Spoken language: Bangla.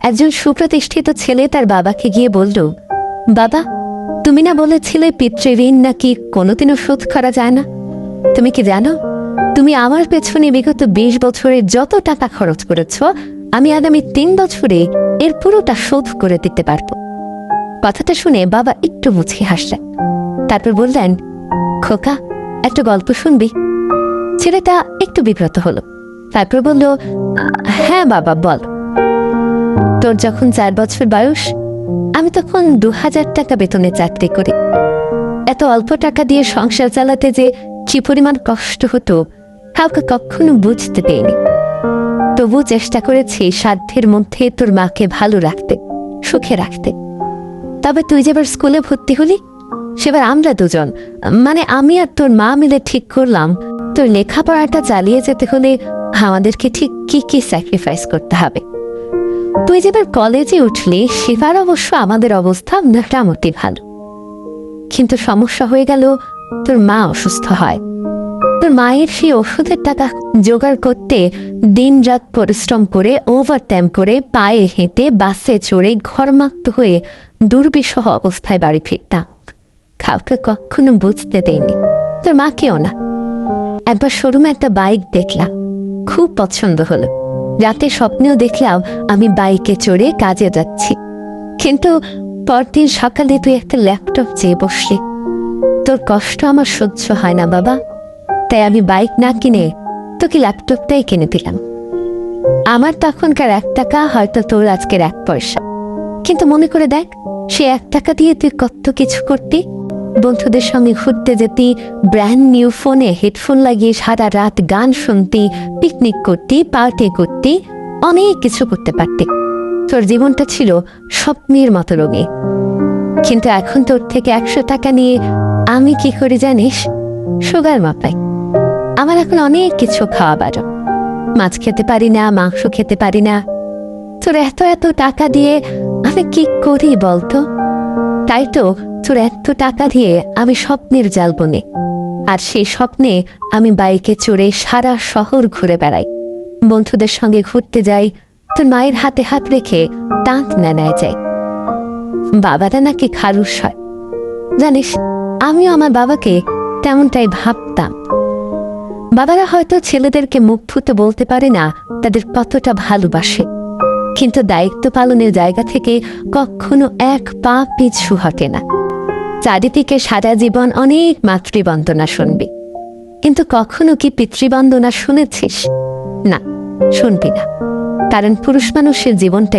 একজন সুপ্রতিষ্ঠিত ছেলে তার বাবাকে গিয়ে বলল, বাবা, তুমি না বলেছিলে পিতৃঋণ নাকি কোনোদিনও শোধ করা যায় না? তুমি কি জানো, তুমি আমার পেছনে বিগত 20 বছরে যত টাকা খরচ করেছ, আমি আগামী 3 বছরে এর পুরোটা শোধ করে দিতে পারবো। কথাটা শুনে বাবা একটু মুচকি হাসলেন। তারপর বললেন, খোকা, একটা গল্প শুনবি? ছেলেটা একটু বিব্রত হলো। তারপর বলল, হ্যাঁ বাবা, বল। তোর যখন 4 বছর বয়স, আমি তখন 2000 টাকা বেতনে চাকরি করি। এত অল্প টাকা দিয়ে সংসার চালাতে যে কি পরিমাণ কষ্ট হতো কাউকে কখনো বুঝতে দেয়নি। তবু চেষ্টা করেছি সাধ্যের মধ্যে তোর মাকে ভালো রাখতে, সুখে রাখতে। তবে তুই যেবার স্কুলে ভর্তি হলি, সেবার আমরা দুজন, মানে আমি আর তোর মা মিলে ঠিক করলাম তোর লেখাপড়াটা চালিয়ে যেতে হলে আমাদেরকে ঠিক কি কি স্যাক্রিফাইস করতে হবে। তুই যেবার কলেজে উঠলি, সেবার অবশ্য আমাদের অবস্থা মোটামুটি ভালো। কিন্তু সমস্যা হয়ে গেল, তোর মা অসুস্থ হয়। তোর মায়ের সেই ওষুধের টাকা জোগাড় করতে দিন রাত পরিশ্রম করে, ওভারটাইম করে, পায়ে হেঁটে, বাসে চড়ে, ঘরমাক্ত হয়ে দুর্বিষহ অবস্থায় বাড়ি ফিরতাম। কাউকে কখনো বুঝতে দেয়নি, তোর মাকেও না। একবার শোরুমে একটা বাইক দেখলাম, খুব পছন্দ হলো। রাতে স্বপ্নেও দেখলাম আমি বাইকে চড়ে কাজে যাচ্ছি। কিন্তু পরদিন সকালে তুই একটা ল্যাপটপ চেয়ে বসলি। তোর কষ্ট আমার সহ্য হয় না বাবা, তাই আমি বাইক না কিনে তোকে ল্যাপটপটাই কিনে দিলাম। আমার তখনকার 1 টাকা হয়তো তোর আজকের 1 পয়সা। কিন্তু মনে করে দেখ, সে 1 টাকা দিয়ে তুই কত কিছু করতি। বন্ধুদের সঙ্গে ঘুরতে যেতি, ব্র্যান্ড নিউ ফোনে হেডফোন লাগিয়ে সারা রাত গান শুনতি, পিকনিক করতি, পার্টি করতি, অনেক কিছু করতে পারতি। তোর জীবনটা ছিল স্বপ্নের মতো রঙে। কিন্তু এখন তোর থেকে 100 টাকা নিয়ে আমি কি করি জানিস? সুগার মাপাই। আমার এখন অনেক কিছু খাওয়া বারণ। মাছ খেতে পারি না, মাংস খেতে পারি না। তোর এত এত টাকা দিয়ে আমি কি করি বলতো? তাই তো তোর এত টাকা দিয়ে আমি স্বপ্নের জাল বুনি। আর সেই স্বপ্নে আমি বাইকে চড়ে সারা শহর ঘুরে বেড়াই, বন্ধুদের সঙ্গে ঘুরতে যাই, তোর মায়ের হাতে হাত রেখে দাঁত নেয় যাই। বাবারা নাকি খারুস হয়। জানিস, আমিও আমার বাবাকে তেমনটাই ভাবতাম। বাবারা হয়তো ছেলেদেরকে মুখ ফুটে বলতে পারে না তাদের কতটা ভালোবাসে, কিন্তু দায়িত্ব পালনের জায়গা থেকে কখনো 1 পা পিছু হটে না। চারিদিকে সারা জীবন অনেক মাতৃবন্দনা শুনবি, কিন্তু কখনো কি পিতৃবন্দনা শুনেছিস? না, শুনবি না। কারণ পুরুষ মানুষের জীবনটা